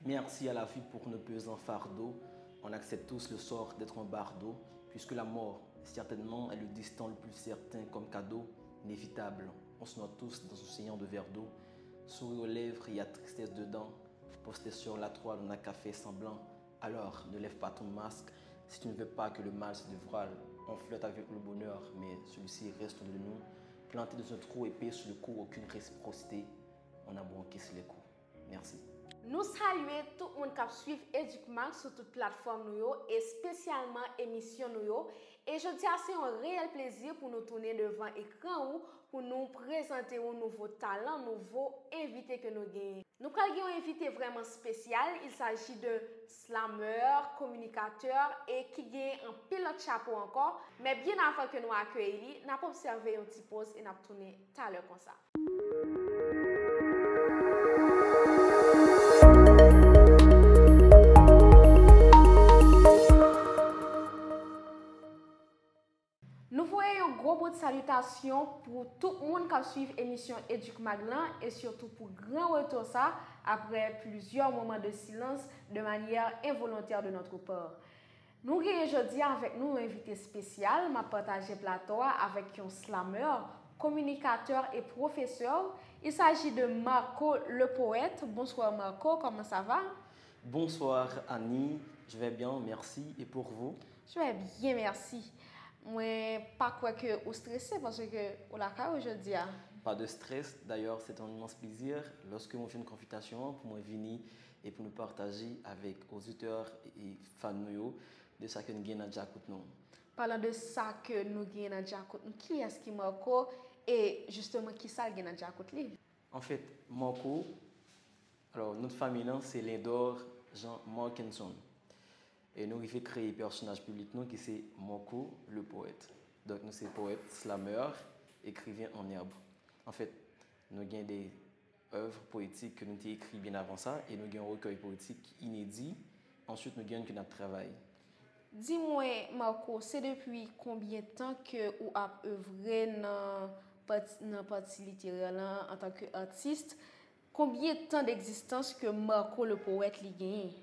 Merci à la vie pour nos pesants fardeaux. On accepte tous le sort d'être un bardeau, puisque la mort, certainement, est le destin le plus certain comme cadeau, inévitable. On se noie tous dans un océan de verre d'eau. Souris aux lèvres, il y a tristesse dedans. Posté sur la toile, on a café semblant. Alors, ne lève pas ton masque si tu ne veux pas que le mal se dévoile. On flotte avec le bonheur, mais celui-ci reste de nous. Planté dans un trou épais sur le cou, aucune réciprocité. On a banqué sur les coups. Merci. Nous saluons tout le monde qui suit EducMag sur toute plateforme et spécialement émission nous. Et je dis c'est un réel plaisir pour nous tourner devant l'écran pour nous présenter un nouveau talent, nouveau invité que nous gagnons. Nous avons un invité vraiment spécial. Il s'agit de slammer, communicateur et qui gagne un pilote chapeau encore. Mais bien avant que nous accueillions, nous avons observé une petite pause et nous avons tourné tout à l'heure comme ça. Nous voyons un gros bout de salutation pour tout le monde qui suit l'émission EducMag et surtout pour grand retour ça après plusieurs moments de silence de manière involontaire de notre part. Nous avons aujourd'hui avec nous un invité spécial, m'a partagé plateau avec un slammer, communicateur et professeur. Il s'agit de Marco le poète. Bonsoir Marco, comment ça va? Bonsoir Annie, je vais bien, merci. Et pour vous? Je vais bien, merci. Moi, pas quoi que vous stressé parce que vous l'avez aujourd'hui. Pas de stress, d'ailleurs c'est un immense plaisir lorsque on fait une convitation pour moi venir et pour nous partager avec aux auditeurs et fans de ça que nous gagnons déjà nous. Parlant de ça que nous gagnons déjà qui est-ce qui Marco et justement qui ça gagne déjà En fait, Marco, alors notre famille c'est Lindor Jean Markinson. Et nous avons créé un personnage public qui c'est Marco le poète. Donc nous sommes poète, slammer, écrivain en herbe. En fait, nous avons des œuvres poétiques que nous avons écrites bien avant ça et nous avons un recueil poétique inédit. Ensuite, nous avons notre travail. Dis-moi, Marco, c'est depuis combien de temps que vous avez œuvré dans la partie littéraire en tant qu'artiste? Combien de temps d'existence que Marco le poète a gagné?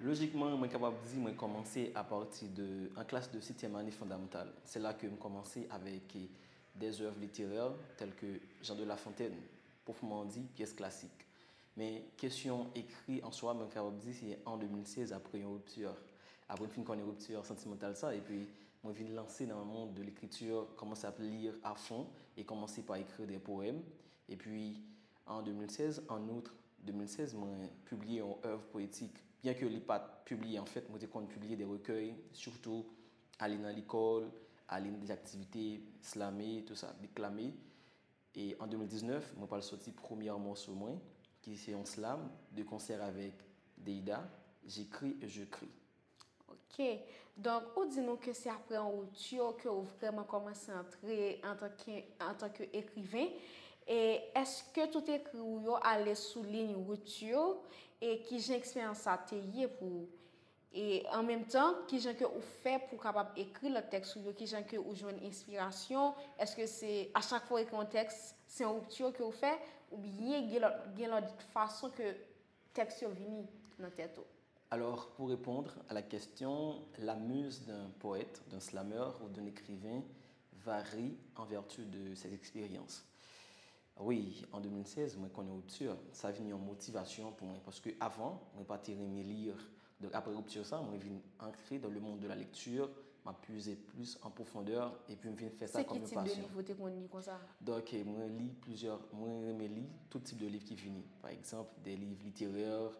Logiquement, je suis capable de dire que j'ai commencé à partir en classe de 6e année fondamentale. C'est là que j'ai commencé avec des œuvres littéraires telles que Jean de La Fontaine, proprement dit, pièces classiques. Mais question écrite en soi, je suis capable de dire c'est en 2016, après une rupture. Après une rupture sentimentale, ça, et puis je suis lancé dans le monde de l'écriture, commencer à lire à fond et commencer par écrire des poèmes. Et puis en 2016, en outre 2016, j'ai publié une œuvre poétique. Bien que je n'ai pas publié, en fait, je j'ai publié des recueils, surtout aller dans l'école, aller dans des activités slamées, tout ça, déclamées. Et en 2019, je suis sorti premier morceau, qui c'est un slam, de concert avec Deida. J'écris et je crie. Ok, donc on dit nous que c'est après en rupture que vous vraiment commencé à entrer en tant qu'écrivain. Et est-ce que tout écrit ou allait souligner rupture et qui j'ai expérience à tailler pour et en même temps qui j'ai que vous fait pour capable écrire le texte ou qui j'ai que vous joue une inspiration? Est-ce que c'est à chaque fois écrire un texte c'est une rupture que vous faites ou bien il y a une façon que texte vient dans tête? Alors, pour répondre à la question, la muse d'un poète, d'un slammer ou d'un écrivain varie en vertu de ses expériences. Oui, en 2016, moi, quand on est rupture, ça a venu en motivation pour moi. Parce qu'avant, je n'ai pas tiré mes lire. Donc, après rupture, ça, moi, je viens ancrer dans le monde de la lecture, m'a puisé plus en profondeur et puis je viens faire ça comme une passion. C'est quel type de livre vous lis comme ça? Donc, moi, je lis tout type de livres qui finissent. Par exemple, des livres littéraires,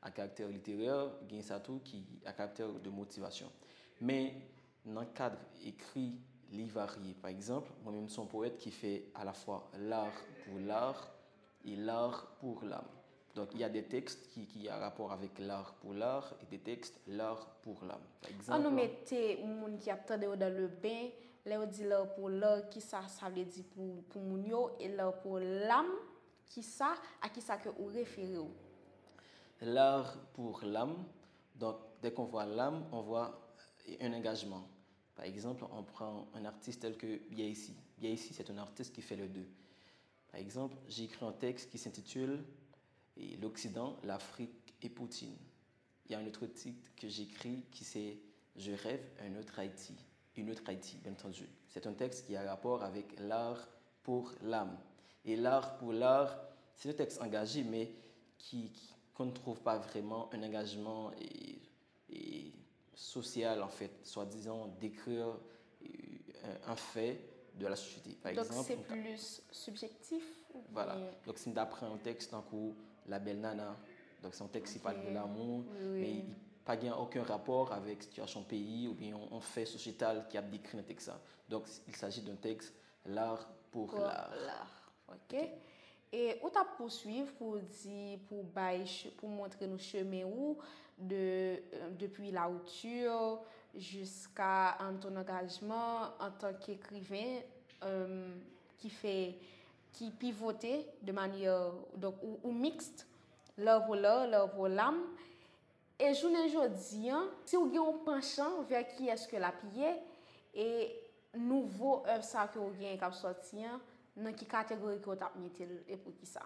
à caractère littéraire, gain ça tout qui à caractère de motivation. Mais dans le cadre écrit, livre varié. Par exemple, moi-même suis un poète qui fait à la fois l'art pour l'art et l'art pour l'âme. Donc il y a des textes qui ont rapport avec l'art pour l'art et des textes l'art pour l'âme. Par exemple, on nous mettait moun qui attendait dans le bain, là on dit l'art pour l'art qui ça veut dire pour moun yo et l'art pour l'âme qui ça à qui ça que vous référez? L'art pour l'âme, donc dès qu'on voit l'âme, on voit un engagement. Par exemple, on prend un artiste tel que Biaïssi. Biaïssi, c'est un artiste qui fait les deux. Par exemple, j'ai écrit un texte qui s'intitule « L'Occident, l'Afrique et Poutine. Il y a un autre titre que j'écris qui c'est Je rêve un autre Haïti. Une autre Haïti, bien entendu. C'est un texte qui a rapport avec l'art pour l'âme. Et l'art pour l'art, c'est un texte engagé, mais qu'on ne trouve pas vraiment un engagement et social, en fait, soi-disant d'écrire un fait de la société. Par Donc, exemple, c'est plus subjectif? voilà. Donc, si on apprend un texte en cours, La Belle Nana, donc c'est un texte qui parle de l'amour, mais il n'a aucun rapport avec la situation pays ou bien un fait sociétal qui a décrit un texte. Donc, il s'agit d'un texte, l'art pour l'art. OK. Et où tu as poursuivre pour dire, pour montrer nos chemins où depuis la rupture jusqu'à ton engagement en tant qu'écrivain qui pivotait de manière donc ou mixte, l'œuvre pour l'âme. Et je ne dis si vous avez un penchant vers qui est-ce que la pied et nouveau œuvre ça que vous avez qui sorti dans quelle catégorie que vous avez mis et pour qui ça?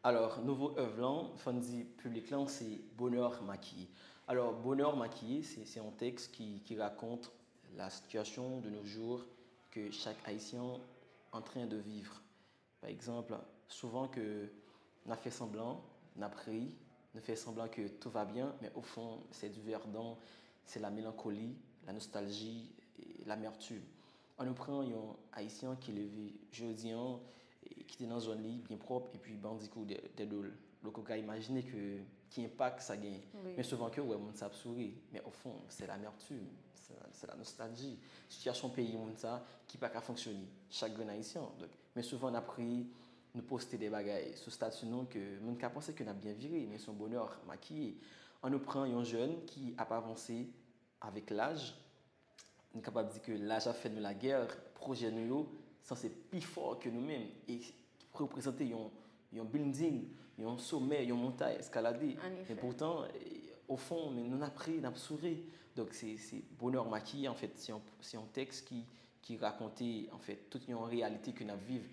Alors, nouveau œuvre là, Fondi public là, c'est Bonheur maquillé. Alors, Bonheur maquillé, c'est un texte qui raconte la situation de nos jours que chaque Haïtien est en train de vivre. Par exemple, souvent que on a fait semblant, on a pris, on fait semblant que tout va bien, mais au fond, c'est du verdon, c'est la mélancolie, la nostalgie et l'amertume. On nous prend un Haïtien qui levé jeudi qui était dans une lit bien propre et puis bandico des dôles. Donc on peut imaginer que qui impact ça gagne. Oui. Mais souvent que ouais on ça sourit, mais au fond c'est l'amertume, c'est la nostalgie. Situation pays on ça qui pas qu'à fonctionner. Chaque grand haïtien. Donc mais souvent on a pris nous poster des bagailles sur statut non que mon cas penser que n'a bien viré mais son bonheur maquillé. On nous prend un jeune qui a pas avancé avec l'âge. On est capable de dire que l'âge a fait de la guerre, projet nous ça c'est plus fort que nous-mêmes et pour représenter un building, un sommet, une montagne escaladée. Mais pourtant, au fond, nous avons appris, nous avons souri. Donc c'est bonheur maquillé en fait, c'est un texte qui racontait en fait toute une réalité que nous vivons.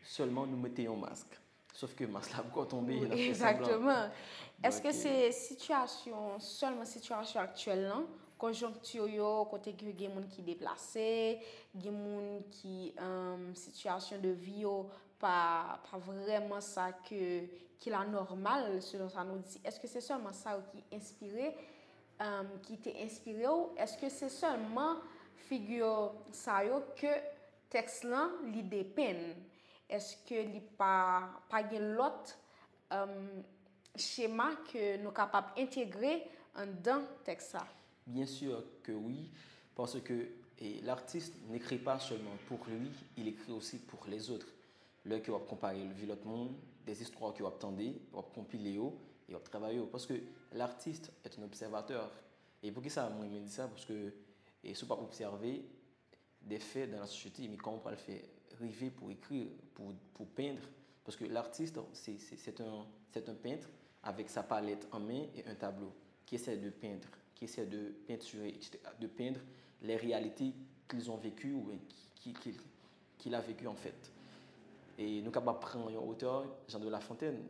Seulement nous mettons un masque. Sauf que le masque là encore tombé. Oui, exactement. Est-ce que c'est seulement situation actuelle non? Conjoncture yo côté que gen moun qui déplacé, gen moun qui situation de vie yo pas vraiment ça qui la normale selon ça nous dit. Est-ce que c'est seulement ça qui t'est inspiré ou est-ce que c'est seulement figure ça yo que texte là li dépeint? Est-ce que li pas gen l'autre schéma que nous capables d'intégrer dans texte ça? Bien sûr que oui, parce que l'artiste n'écrit pas seulement pour lui, il écrit aussi pour les autres. Là, qui va comparer le vie l'autre monde, des histoires qu'il va attendre, il va compiler et il va travailler. Parce que l'artiste est un observateur. Et pour qui ça, moi, je me dis ça? Parce que si on pas observer des faits dans la société, mais comment on peut le faire? Rêver pour écrire, pour peindre. Parce que l'artiste, c'est un peintre avec sa palette en main et un tableau qui essaie de peindre, qui essaie de peinturer, etc., de peindre les réalités qu'ils ont vécues ou qu'il a vécues en fait. Et nous sommes prendre un auteur, Jean de La Fontaine,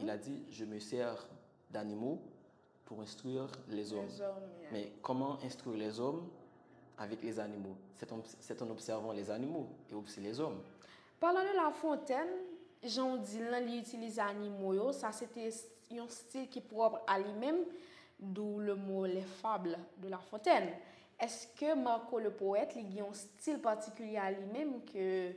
il a dit « Je me sers d'animaux pour instruire les hommes. » Mais comment instruire les hommes avec les animaux? C'est en observant les animaux et aussi les hommes. Parlant de La Fontaine, Jean dit qu'il utilise les animaux, ça c'était un style qui est propre à lui-même, d'où le mot les fables de La Fontaine. Est-ce que Marco le poète, il a un style particulier à lui-même que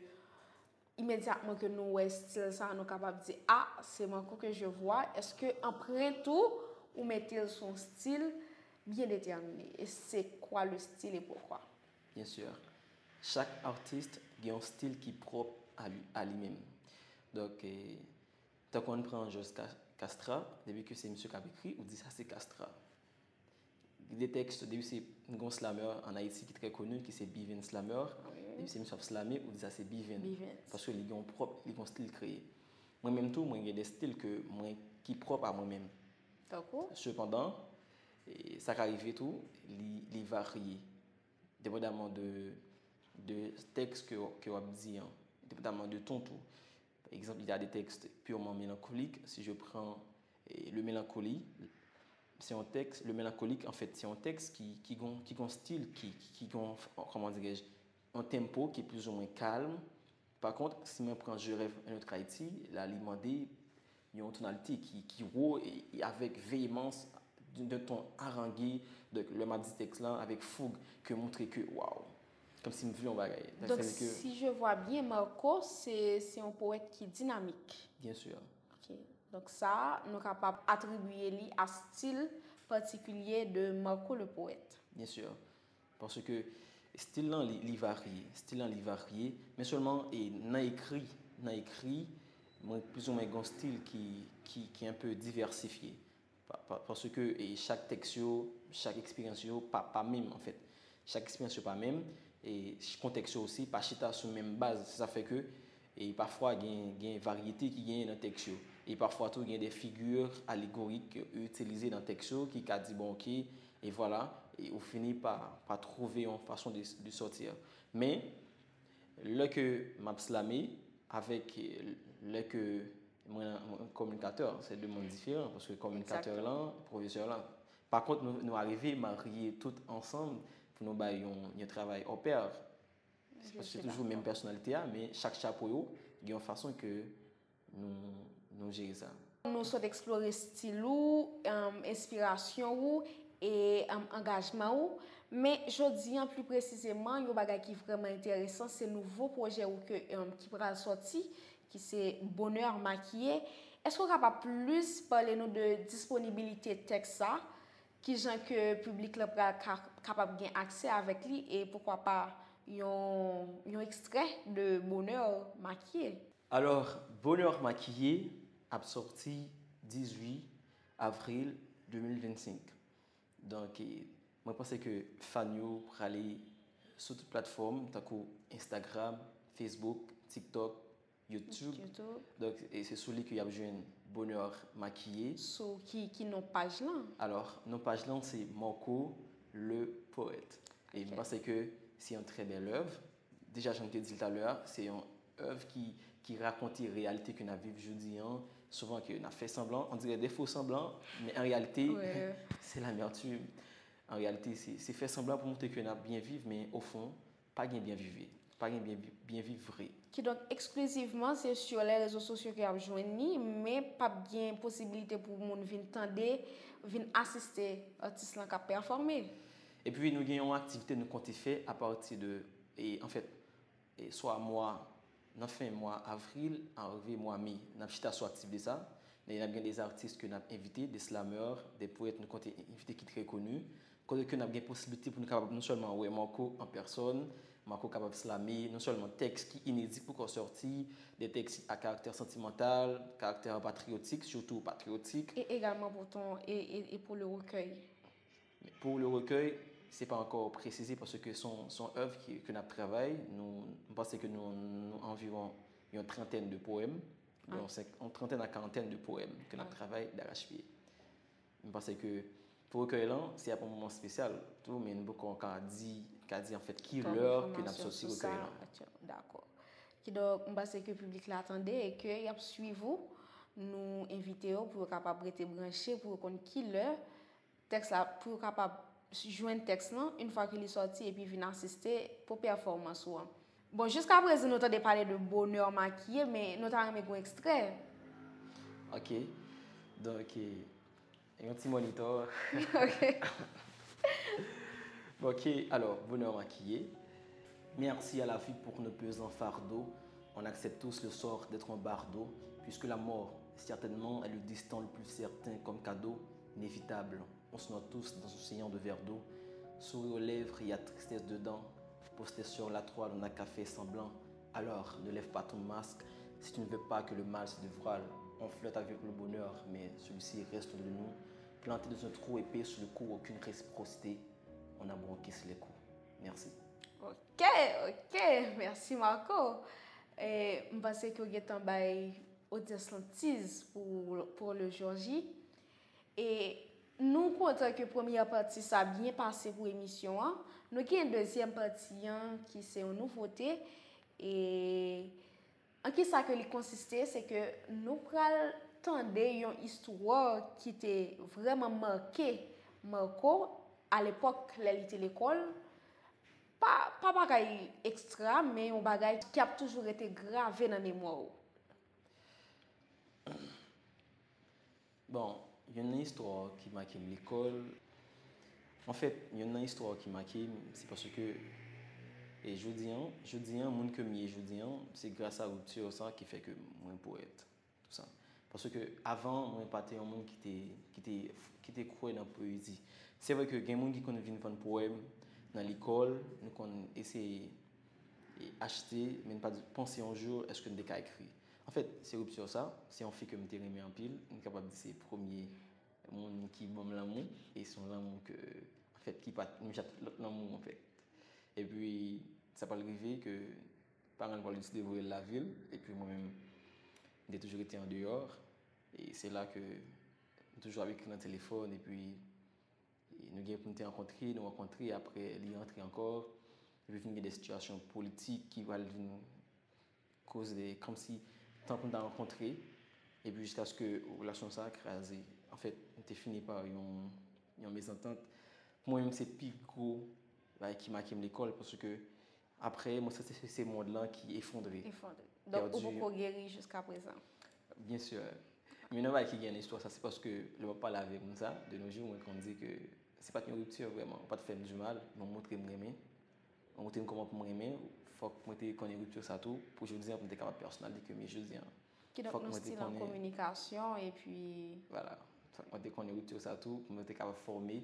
immédiatement que nous voyons style ça, nous sommes capables de dire ah, c'est Marco que je vois. Est-ce que après tout, ou mettez son style bien déterminé? Et c'est quoi le style et pourquoi? Bien sûr. Chaque artiste a un style qui est propre à lui-même. Donc, tant qu'on prend Jos Castra, depuis que c'est monsieur qui a écrit, on dit ça c'est Castra. Des textes, depuis c'est un slammer en Haïti qui est très connu, qui c'est Bivin Slammer. Depuis c'est monsieur slammer, on dit ça c'est Bivin. Parce que ils ont un style créé. Moi-même tout, moi j'ai des styles qui sont propres à moi-même. D'accord. Cependant, ça arrive tout, il varie, dépendamment de texte que on dit, dépendamment de ton tout. Par exemple, il y a des textes purement mélancoliques. Si je prends le mélancolie, c'est un texte, le mélancolique, en fait, c'est un texte qui a un style, qui a, comment dirais-je, un tempo qui est plus ou moins calme. Par contre, si je prends Je rêve un autre Haïti, là, il m'a dit, il y a une tonalité qui roule et avec véhémence, d'un ton harangué, de le m'a dit texte là, avec fougue, que montrer que, waouh, comme si me vu en bagaille. Donc, si je vois bien, Marco, c'est un poète qui est dynamique. Bien sûr. Ok. Donc, ça, nous sommes capables d'attribuer à style particulier de Marco le poète. Bien sûr. Parce que style là, il varie, mais seulement dans écrit, plus ou moins un style qui est un peu diversifié. Parce que chaque texte, chaque expérience, pas même en fait. Chaque expérience pas même et contexte aussi pas chita sur même base. Ça fait que et parfois il y a une variété qui gagne dans le texte et parfois tout il y a des figures allégoriques utilisées dans le texte qui a dit bon OK et voilà et on finit par trouver une façon de sortir. Mais là que m'a slamé avec le que un communicateur, c'est deux mondes différents parce que communicateur là, professeur là. Par contre, nous arrivons à marier tout ensemble pour nous faire un travail au pair. C'est toujours la même personnalité, mais chaque chapeau, il y a une façon que nous gérons ça. Nous sommes explorer style, inspiration et engagement. Mais je dis plus précisément, il y a un bagage qui est vraiment intéressant, c'est le nouveau projet qui va sortir, qui c'est Bonheur maquillé. Est-ce qu'on va plus parler nous de disponibilité de texte qui gens que le public est capable d'avoir accès avec lui et pourquoi pas un extrait de Bonheur maquillé? Alors, Bonheur maquillé a sorti 18 avril 2025. Donc, moi, je pense que Fanyo pour aller sur toute plateforme, Instagram, Facebook, TikTok, YouTube. Donc, c'est sur lui qu'il y a besoin de Bonheur maquillé. So, qui nos pages là? Alors, nos pages là, c'est Marco le poète. Et je pense que c'est une très belle œuvre. Déjà, j'en ai dit tout à l'heure, c'est une œuvre qui raconte la réalité que nous vivons aujourd'hui. Souvent, qu'on a fait semblant, on dirait des faux semblants, mais en réalité, c'est l'amertume. En réalité, c'est fait semblant pour montrer qu'on a bien vivre, mais au fond, pas bien vivre. Pas bien vivre vrai. Qui donc exclusivement c'est sur les réseaux sociaux qui a joindre mais pas bien possibilité pour monde venir tendre venir assister artiste là qui performer. Et puis nous avons une activité nous comptons faire à partir de et en fait soit mois dans fin mois avril arrivé mois mai n'a pas soit actif de ça mais il y a bien des artistes que nous avons invités des slammers des poètes nous comptons invités qui très connus que nous avons bien possibilité pour nous capable non seulement ouais Marco en personne Marco capable de slammer, non seulement textes qui inédits pour qu'on sorti, des textes à caractère sentimental, caractère patriotique, surtout patriotique. Et également pour et pour le recueil. Mais pour le recueil, c'est pas encore précisé parce que son œuvre que nous travaillons, nous pensons que nous environ une trentaine de poèmes, donc c'est une trentaine à quarantaine de poèmes que nous travaillons d'arrache-pied. Je pense que pour le recueil là, c'est un moment spécial. Tout mais beaucoup a dit en fait qui l'heure que nous sorti le recueil là. D'accord. Qui donc on pense que le public l'attendait et que y a suivre nous inviter pour capable rester branché pour qu'on qui l'heure texte là pour capable joindre texte là une fois qu'il est sorti et puis venir assister pour performance. Bon, jusqu'à présent nous avons parlé de Bonheur maquillé mais nous avons un extrait. OK. Donc un petit moniteur. OK. OK, alors, Bonheur maquillé. Merci à la vie pour nos pesants fardeaux. On accepte tous le sort d'être un bardeau, puisque la mort, certainement, est le destin le plus certain comme cadeau, inévitable. On se noie tous dans un océan de verre d'eau. Sourire aux lèvres, il y a tristesse dedans. Posté sur la toile, on a café semblant. Alors, ne lève pas ton masque si tu ne veux pas que le mal se dévoile. On flotte avec le bonheur, mais celui-ci reste de nous. Planté dans un trou épais sur le cou, aucune réciprocité. On a broqué sur les coups. Merci. OK. Merci Marco. Et je pense que vous êtes en bail audience pour le jour J. Et nous comptons que la première partie ça a bien passé pour l'émission. Nous avons une deuxième partie qui c'est une nouveauté. Et en qui ça que consistait, c'est que nous prenons tendez une histoire qui était vraiment marquée Marco à l'époque là il était l'école pas bagay extra mais un bagay qui a toujours été gravé dans mémoire. Bon, il y a une histoire qui m'a marqué l'école. En fait, il y a une histoire qui m'a marqué, c'est parce que et je dis monde que je dis c'est grâce à rupture ça qui fait que moi poète tout ça. Parce que avant moi pas un monde qui était croyant dans la poésie. C'est vrai que il y a des gens qui connaissent venir poème dans l'école, nous qu'on essayer acheter mais pas penser un jour est-ce que nous déca écrit. En fait, c'est rupture ça, c'est un fait que me remis en pile, on est capable de c'est premier monde qui bon l'amour et son l'amour que en fait qui pas l'autre l'amour en fait. Et puis ça peut arriver que parents vont lui dévorer la ville et puis moi-même j'ai toujours été en dehors et c'est là que toujours avec le téléphone et puis nous avons rencontré après il rentré encore et puis il y a des situations politiques qui vont venir cause des comme si tant qu'on a rencontré et puis jusqu'à ce que la relation ça crasé en fait on était fini par une mésentente moi-même c'est plus gros qui m'a l'école parce que après moi ça c'est ces monde là qui effondré. Donc on peut guérir jusqu'à présent. Bien sûr. Mais non qui gagne l'histoire ça c'est parce que le pas laver comme ça de nos jours on dit que c'est pas une rupture vraiment, pas de faire du mal, mais montrer me aimer. On montre comment me aimer, faut que moi te connais rupture ça tout pour je dire pour être capable personnalité que mes je dis. Qui donc nos style en communication et puis voilà, faut que moi te connais rupture ça tout pour être capable former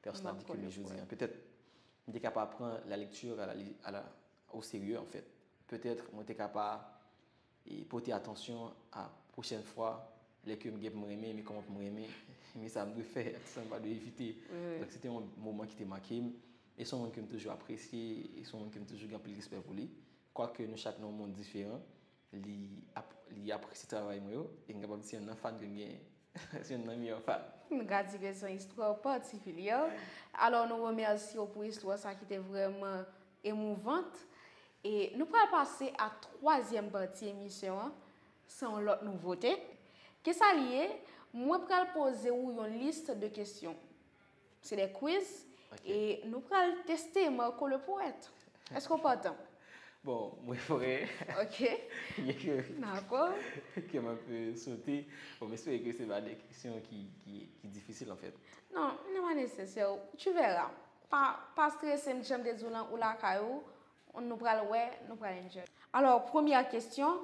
personnalité que mes je dis. Peut-être je capable prendre la lecture au sérieux en fait. Peut-être moi suis capable et porter attention à prochaine fois les que me aimer mais comment me aimer mais ça me doit faire ça me va de éviter. Donc c'était un moment qui était marqué et son monde que me toujours apprécié et son monde que me toujours grand respect pour lui. Quoique nous chaque dans un monde différent, il apprécie travail moi et capable c'est un fan de bien. C'est un ami en fan. Regarde que c'est une histoire particulière. Alors nous remercions pour l'histoire ça qui était vraiment émouvante. Et nous allons passer à la troisième partie de l'émission, sans l'autre nouveauté. Qu'est-ce que lié? Moi, je vais poser une liste de questions. C'est des quiz. Okay. Et nous allons tester Marco le poète. Est-ce qu'on peut attendre? Bon, moi, il faudrait. Ok. D'accord. Qui m'a un peu sauté. Bon, mais j'espère que ce n'est pas des questions qui sont difficiles en fait. Non, ce n'est pas nécessaire. Tu verras. Pas stresser, je vais te dire ou la caillou. Nous allons enjoy. Alors, première question.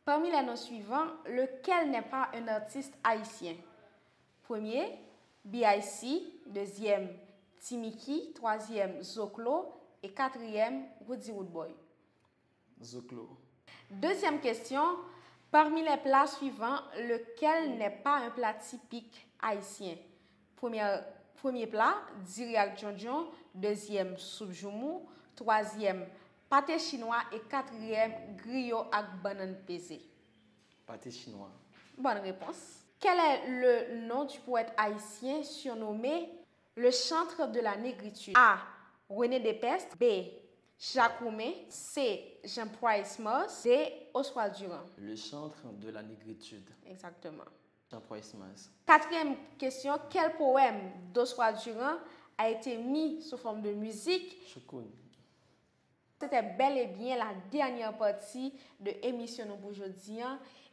Parmi les noms suivants, lequel n'est pas un artiste haïtien? Premier, BIC. Deuxième, Timiki. Troisième, Zoclo. Et quatrième, Woody Woodboy. Zoclo. Deuxième question. Parmi les plats suivants, lequel n'est pas un plat typique haïtien? Premier plat, diriak djonjon. Deuxième, soupe joumou. Troisième, pâté chinois. Et quatrième, griot avec banane pesée. Pâté chinois. Bonne réponse. Quel est le nom du poète haïtien surnommé le chantre de la négritude? A. René Despeste. B. Jacques Roumet. C. Jean Price Moss. D. Oswald Durand. Le chantre de la négritude. Exactement. Jean Price Moss. Quatrième question. Quel poème d'Oswald Durand a été mis sous forme de musique? Chocoun. C'était bel et bien la dernière partie de l'émission pour aujourd'hui.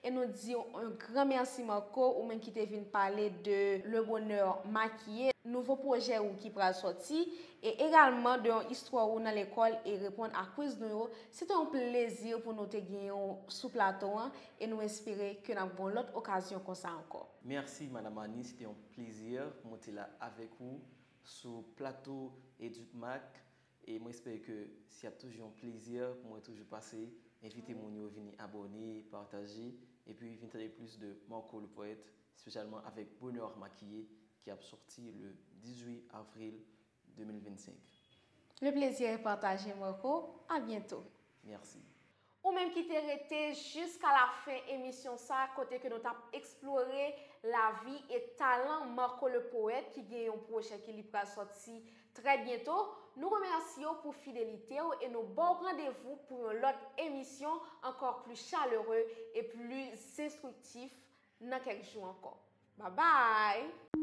Et nous disons un grand merci Marco, ou même qui te venu parler de Le Bonheur Maquillé, nouveau projet qui va sortir, et également de l'histoire où dans l'école et répondre à quiz nous. C'était un plaisir pour nous te gagner sous plateau et nous espérer que nous avons l'autre occasion comme ça encore. Merci Madame Annie, c'était un plaisir pour être là avec vous sur plateau EducMac. Et moi, j'espère que s'il y a toujours un plaisir pour moi toujours passer, invitez-moi à venir abonner, partager et puis venir plus de Marco le poète, spécialement avec Bonheur Maquillé qui a sorti le 18 avril 2025. Le plaisir est partagé, Marco. À bientôt. Merci. Ou même qui t'est resté jusqu'à la fin émission ça, côté que nous avons exploré la vie et talent Marco le poète qui gagne un projet qui va sortir très bientôt. Nous remercions pour fidélité et nous bon rendez-vous pour une autre émission encore plus chaleureux et plus instructif dans quelques jours encore. Bye bye!